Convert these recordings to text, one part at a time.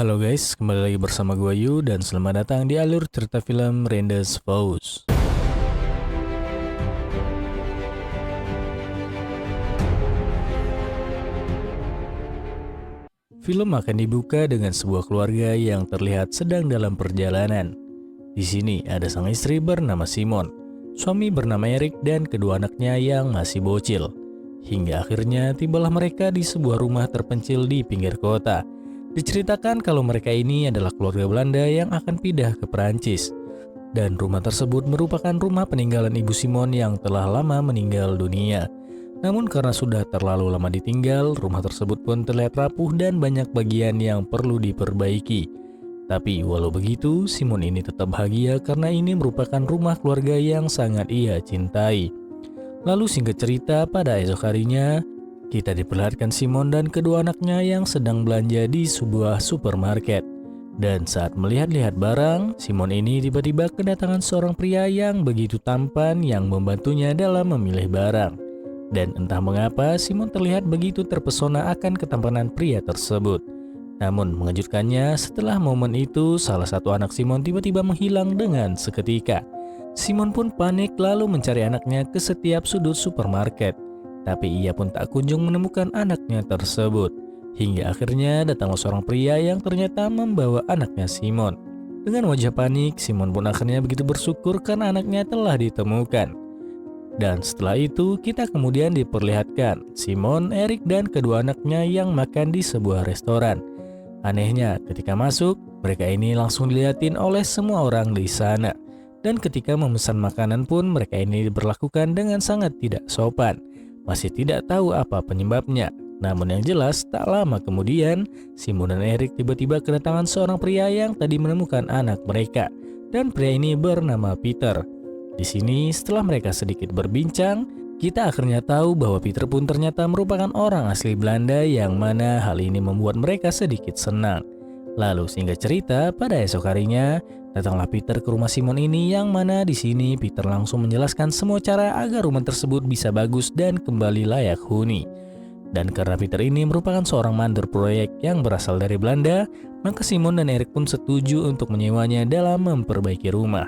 Halo guys, kembali lagi bersama gue Yu dan selamat datang di alur cerita film Rendezvous. Film akan dibuka dengan sebuah keluarga yang terlihat sedang dalam perjalanan. Di sini ada sang istri bernama Simon, suami bernama Eric dan kedua anaknya yang masih bocil. Hingga akhirnya tibalah mereka di sebuah rumah terpencil di pinggir kota. Diceritakan kalau mereka ini adalah keluarga Belanda yang akan pindah ke Perancis. Dan rumah tersebut merupakan rumah peninggalan Ibu Simon yang telah lama meninggal dunia. Namun karena sudah terlalu lama ditinggal, rumah tersebut pun terlihat rapuh dan banyak bagian yang perlu diperbaiki. Tapi walau begitu, Simon ini tetap bahagia karena ini merupakan rumah keluarga yang sangat ia cintai. Lalu singkat cerita, pada esok harinya, kita diperlihatkan Simon dan kedua anaknya yang sedang belanja di sebuah supermarket. Dan saat melihat-lihat barang, Simon ini tiba-tiba kedatangan seorang pria yang begitu tampan yang membantunya dalam memilih barang. Dan entah mengapa Simon terlihat begitu terpesona akan ketampanan pria tersebut. Namun mengejutkannya, setelah momen itu salah satu anak Simon tiba-tiba menghilang dengan seketika. Simon pun panik lalu mencari anaknya ke setiap sudut supermarket. Tapi ia pun tak kunjung menemukan anaknya tersebut. Hingga akhirnya datanglah seorang pria yang ternyata membawa anaknya Simon. Dengan wajah panik, Simon pun akhirnya begitu bersyukur karena anaknya telah ditemukan. Dan setelah itu kita kemudian diperlihatkan Simon, Eric dan kedua anaknya yang makan di sebuah restoran. Anehnya ketika masuk, mereka ini langsung dilihatin oleh semua orang di sana. Dan ketika memesan makanan pun mereka ini diperlakukan dengan sangat tidak sopan. Masih tidak tahu apa penyebabnya. Namun yang jelas tak lama kemudian Simon dan Eric tiba-tiba kedatangan seorang pria yang tadi menemukan anak mereka. Dan pria ini bernama Peter. Di sini setelah mereka sedikit berbincang, kita akhirnya tahu bahwa Peter pun ternyata merupakan orang asli Belanda yang mana hal ini membuat mereka sedikit senang. Lalu singkat cerita, pada esok harinya datanglah Peter ke rumah Simon ini yang mana di sini Peter langsung menjelaskan semua cara agar rumah tersebut bisa bagus dan kembali layak huni. Dan karena Peter ini merupakan seorang mandor proyek yang berasal dari Belanda, maka Simon dan Eric pun setuju untuk menyewanya dalam memperbaiki rumah.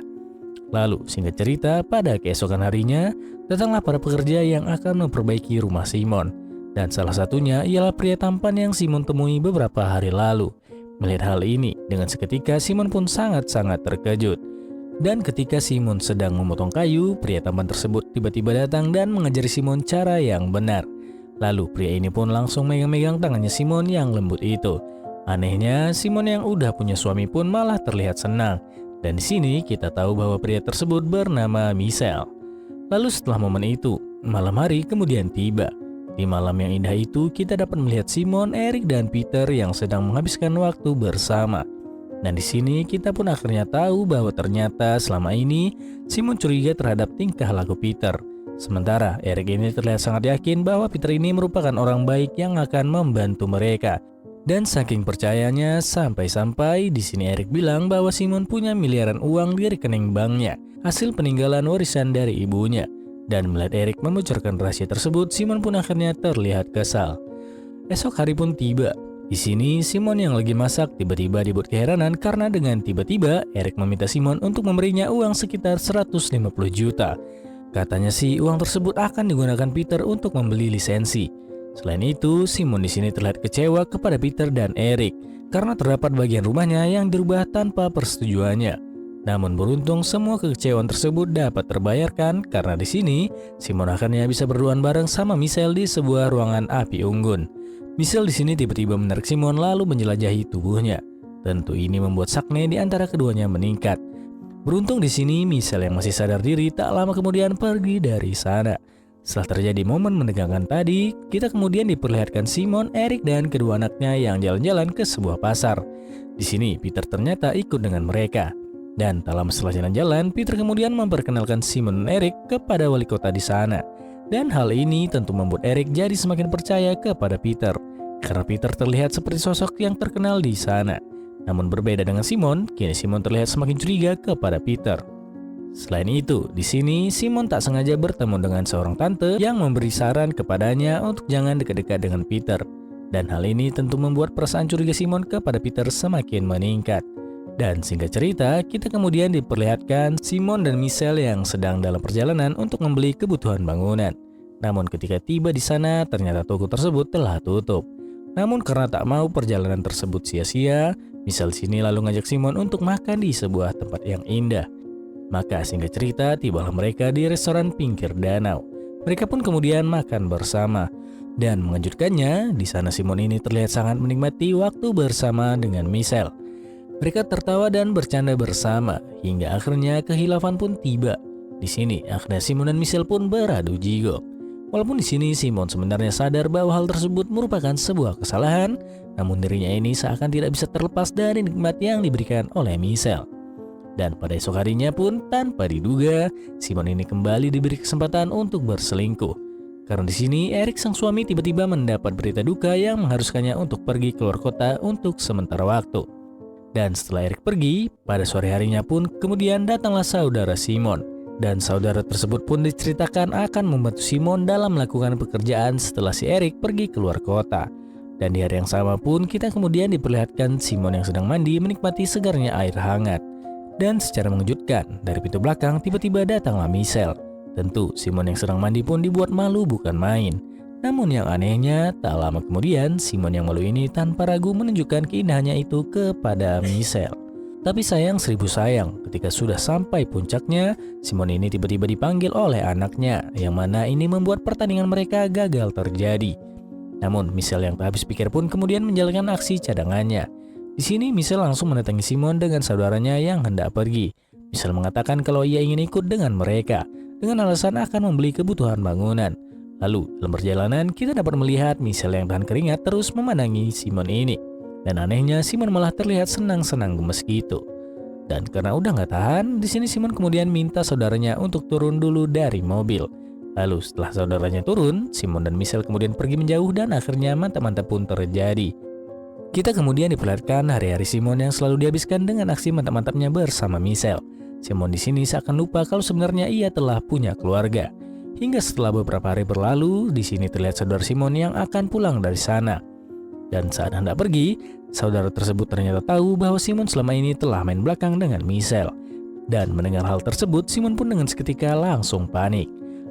Lalu singkat cerita, pada keesokan harinya datanglah para pekerja yang akan memperbaiki rumah Simon. Dan salah satunya ialah pria tampan yang Simon temui beberapa hari lalu. Melihat hal ini, dengan seketika Simon pun sangat-sangat terkejut. Dan ketika Simon sedang memotong kayu, pria tampan tersebut tiba-tiba datang dan mengajari Simon cara yang benar. Lalu pria ini pun langsung megang-megang tangannya Simon yang lembut itu. Anehnya, Simon yang udah punya suami pun malah terlihat senang. Dan di sini kita tahu bahwa pria tersebut bernama Michel. Lalu setelah momen itu, malam hari kemudian tiba. Di malam yang indah itu kita dapat melihat Simon, Eric dan Peter yang sedang menghabiskan waktu bersama. Dan di sini kita pun akhirnya tahu bahwa ternyata selama ini Simon curiga terhadap tingkah laku Peter. Sementara Eric ini terlihat sangat yakin bahwa Peter ini merupakan orang baik yang akan membantu mereka. Dan saking percayanya sampai-sampai di sini Eric bilang bahwa Simon punya miliaran uang di rekening banknya, hasil peninggalan warisan dari ibunya. Dan melihat Eric membocorkan rahasia tersebut, Simon pun akhirnya terlihat kesal. Esok hari pun tiba. Di sini Simon yang lagi masak tiba-tiba dibuat keheranan karena dengan tiba-tiba Eric meminta Simon untuk memberinya uang sekitar 150 juta. Katanya sih uang tersebut akan digunakan Peter untuk membeli lisensi. Selain itu, Simon di sini terlihat kecewa kepada Peter dan Eric karena terdapat bagian rumahnya yang dirubah tanpa persetujuannya. Namun beruntung semua kekecewaan tersebut dapat terbayarkan karena di sini Simon akhirnya bisa berduaan bareng sama Michel di sebuah ruangan api unggun. Michel di sini tiba-tiba menarik Simon lalu menjelajahi tubuhnya. Tentu ini membuat sakne di antara keduanya meningkat. Beruntung di sini Michel yang masih sadar diri tak lama kemudian pergi dari sana. Setelah terjadi momen menegangkan tadi, kita kemudian diperlihatkan Simon, Eric dan kedua anaknya yang jalan-jalan ke sebuah pasar. Di sini Peter ternyata ikut dengan mereka. Dan tak lama setelah jalan-jalan, Peter kemudian memperkenalkan Simon dan Eric kepada wali kota di sana. Dan hal ini tentu membuat Eric jadi semakin percaya kepada Peter, karena Peter terlihat seperti sosok yang terkenal di sana. Namun berbeda dengan Simon, kini Simon terlihat semakin curiga kepada Peter. Selain itu, di sini Simon tak sengaja bertemu dengan seorang tante yang memberi saran kepadanya untuk jangan dekat-dekat dengan Peter. Dan hal ini tentu membuat perasaan curiga Simon kepada Peter semakin meningkat. Dan singkat cerita, kita kemudian diperlihatkan Simon dan Michelle yang sedang dalam perjalanan untuk membeli kebutuhan bangunan. Namun ketika tiba di sana, ternyata toko tersebut telah tutup. Namun karena tak mau perjalanan tersebut sia-sia, Michelle sini lalu ngajak Simon untuk makan di sebuah tempat yang indah. Maka singkat cerita, tibalah mereka di restoran pinggir danau. Mereka pun kemudian makan bersama. Dan mengejutkannya, di sana Simon ini terlihat sangat menikmati waktu bersama dengan Michelle. Mereka tertawa dan bercanda bersama, hingga akhirnya kehilafan pun tiba. Di sini, akhirnya Simon dan Michelle pun beradu jigong. Walaupun di sini Simon sebenarnya sadar bahwa hal tersebut merupakan sebuah kesalahan, namun dirinya ini seakan tidak bisa terlepas dari nikmat yang diberikan oleh Michelle. Dan pada esok harinya pun, tanpa diduga, Simon ini kembali diberi kesempatan untuk berselingkuh. Karena di sini, Eric sang suami tiba-tiba mendapat berita duka yang mengharuskannya untuk pergi keluar kota untuk sementara waktu. Dan setelah Eric pergi, pada sore harinya pun kemudian datanglah saudara Simon. Dan saudara tersebut pun diceritakan akan membantu Simon dalam melakukan pekerjaan setelah si Eric pergi keluar kota. Dan di hari yang sama pun kita kemudian diperlihatkan Simon yang sedang mandi menikmati segarnya air hangat. Dan secara mengejutkan, dari pintu belakang tiba-tiba datanglah Michelle. Tentu Simon yang sedang mandi pun dibuat malu bukan main. Namun yang anehnya, tak lama kemudian Simon yang malu ini tanpa ragu menunjukkan keindahannya itu kepada Michelle. Tapi sayang seribu sayang, ketika sudah sampai puncaknya, Simon ini tiba-tiba dipanggil oleh anaknya, yang mana ini membuat pertandingan mereka gagal terjadi. Namun Michelle yang tak habis pikir pun kemudian menjalankan aksi cadangannya. Di sini Michelle langsung mendatangi Simon dengan saudaranya yang hendak pergi. Michelle mengatakan kalau ia ingin ikut dengan mereka, dengan alasan akan membeli kebutuhan bangunan. Lalu dalam perjalanan kita dapat melihat Michelle yang tahan keringat terus memandangi Simon ini. Dan anehnya Simon malah terlihat senang-senang gemes gitu. Dan karena udah nggak tahan, di sini Simon kemudian minta saudaranya untuk turun dulu dari mobil. Lalu setelah saudaranya turun, Simon dan Michelle kemudian pergi menjauh dan akhirnya mantap-mantap pun terjadi. Kita kemudian diperlihatkan hari-hari Simon yang selalu dihabiskan dengan aksi mantap-mantapnya bersama Michelle. Simon di sini seakan lupa kalau sebenarnya ia telah punya keluarga. Hingga setelah beberapa hari berlalu, di sini terlihat saudara Simon yang akan pulang dari sana. Dan saat hendak pergi, saudara tersebut ternyata tahu bahwa Simon selama ini telah main belakang dengan Michelle. Dan mendengar hal tersebut, Simon pun dengan seketika langsung panik.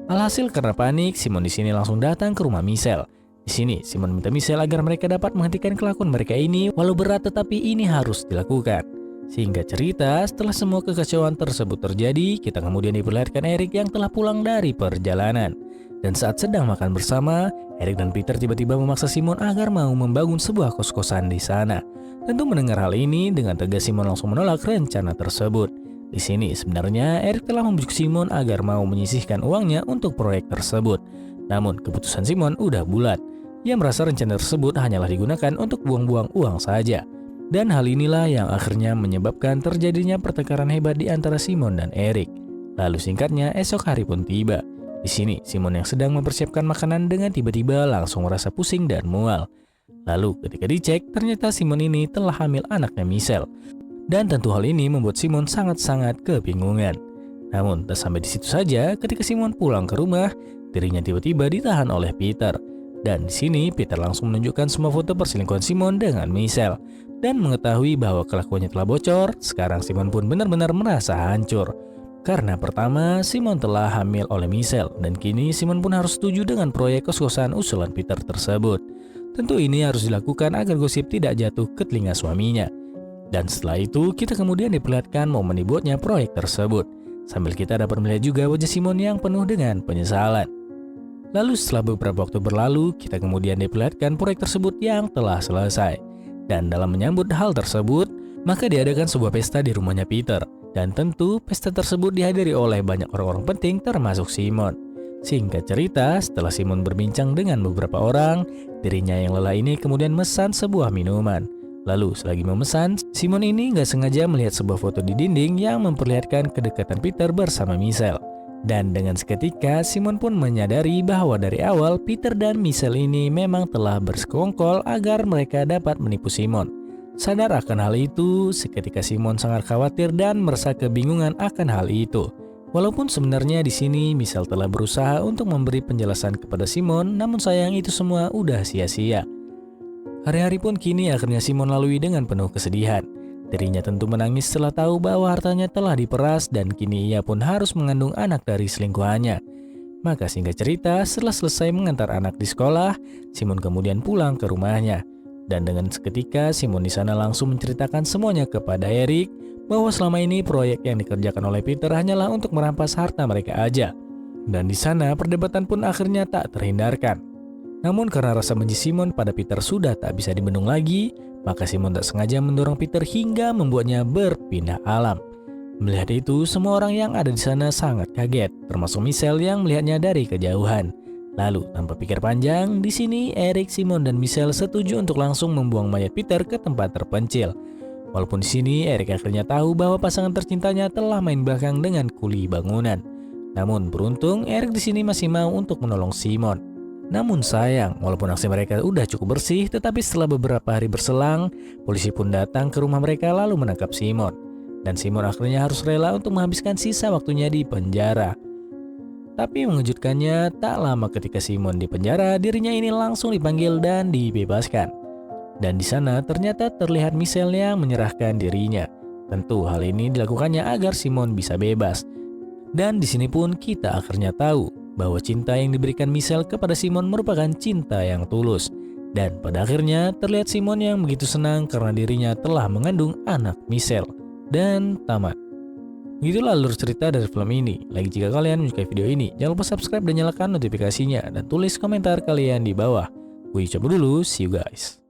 Alhasil karena panik, Simon di sini langsung datang ke rumah Michelle. Di sini, Simon minta Michelle agar mereka dapat menghentikan kelakuan mereka ini, walau berat tetapi ini harus dilakukan. Sehingga cerita, setelah semua kekacauan tersebut terjadi, kita kemudian diperlihatkan Eric yang telah pulang dari perjalanan. Dan saat sedang makan bersama, Eric dan Peter tiba-tiba memaksa Simon agar mau membangun sebuah kos-kosan di sana. Tentu mendengar hal ini, dengan tegas Simon langsung menolak rencana tersebut. Di sini sebenarnya Eric telah membujuk Simon agar mau menyisihkan uangnya untuk proyek tersebut. Namun keputusan Simon udah bulat. Ia merasa rencana tersebut hanyalah digunakan untuk buang-buang uang saja. Dan hal inilah yang akhirnya menyebabkan terjadinya pertengkaran hebat di antara Simon dan Eric. Lalu singkatnya, esok hari pun tiba. Di sini, Simon yang sedang mempersiapkan makanan dengan tiba-tiba langsung merasa pusing dan mual. Lalu ketika dicek, ternyata Simon ini telah hamil anaknya Michelle. Dan tentu hal ini membuat Simon sangat-sangat kebingungan. Namun tak sampai di situ saja, ketika Simon pulang ke rumah, dirinya tiba-tiba ditahan oleh Peter. Dan di sini Peter langsung menunjukkan semua foto perselingkuhan Simon dengan Michelle. Dan mengetahui bahwa kelakuannya telah bocor, sekarang Simon pun benar-benar merasa hancur. Karena pertama, Simon telah hamil oleh Michelle, dan kini Simon pun harus setuju dengan proyek kos-kosan usulan Peter tersebut. Tentu ini harus dilakukan agar gosip tidak jatuh ke telinga suaminya. Dan setelah itu, kita kemudian diperlihatkan momen dibuatnya proyek tersebut. Sambil kita dapat melihat juga wajah Simon yang penuh dengan penyesalan. Lalu setelah beberapa waktu berlalu, kita kemudian diperlihatkan proyek tersebut yang telah selesai. Dan dalam menyambut hal tersebut, maka diadakan sebuah pesta di rumahnya Peter. Dan tentu pesta tersebut dihadiri oleh banyak orang-orang penting termasuk Simon. Singkat cerita, setelah Simon berbincang dengan beberapa orang, dirinya yang lelah ini kemudian memesan sebuah minuman. Lalu selagi memesan, Simon ini nggak sengaja melihat sebuah foto di dinding yang memperlihatkan kedekatan Peter bersama Michelle. Dan dengan seketika, Simon pun menyadari bahwa dari awal Peter dan Michelle ini memang telah bersekongkol agar mereka dapat menipu Simon. Sadar akan hal itu, seketika Simon sangat khawatir dan merasa kebingungan akan hal itu. Walaupun sebenarnya di sini Michelle telah berusaha untuk memberi penjelasan kepada Simon, namun sayang itu semua udah sia-sia. Hari-hari pun kini akhirnya Simon lalui dengan penuh kesedihan. Dirinya tentu menangis setelah tahu bahwa hartanya telah diperas dan kini ia pun harus mengandung anak dari selingkuhannya. Maka singkat cerita, setelah selesai mengantar anak di sekolah, Simon kemudian pulang ke rumahnya. Dan dengan seketika, Simon di sana langsung menceritakan semuanya kepada Eric bahwa selama ini proyek yang dikerjakan oleh Peter hanyalah untuk merampas harta mereka aja. Dan di sana perdebatan pun akhirnya tak terhindarkan. Namun karena rasa benci Simon pada Peter sudah tak bisa dibendung lagi, maka Simon tak sengaja mendorong Peter hingga membuatnya berpindah alam. Melihat itu, semua orang yang ada di sana sangat kaget, termasuk Michelle yang melihatnya dari kejauhan. Lalu, tanpa pikir panjang, di sini Eric, Simon, dan Michelle setuju untuk langsung membuang mayat Peter ke tempat terpencil. Walaupun di sini Eric akhirnya tahu bahwa pasangan tercintanya telah main belakang dengan kuli bangunan. Namun beruntung Eric di sini masih mau untuk menolong Simon. Namun sayang, walaupun aksi mereka udah cukup bersih, tetapi setelah beberapa hari berselang, polisi pun datang ke rumah mereka lalu menangkap Simon. Dan Simon akhirnya harus rela untuk menghabiskan sisa waktunya di penjara. Tapi mengejutkannya, tak lama ketika Simon di penjara, dirinya ini langsung dipanggil dan dibebaskan. Dan di sana ternyata terlihat Michelle yang menyerahkan dirinya. Tentu hal ini dilakukannya agar Simon bisa bebas. Dan di sini pun kita akhirnya tahu bahwa cinta yang diberikan Michelle kepada Simon merupakan cinta yang tulus. Dan pada akhirnya terlihat Simon yang begitu senang karena dirinya telah mengandung anak Michelle. Dan tamat. Begitulah alur cerita dari film ini. Lagi jika kalian menyukai video ini, jangan lupa subscribe dan nyalakan notifikasinya. Dan tulis komentar kalian di bawah. Gue cabut dulu, see you guys.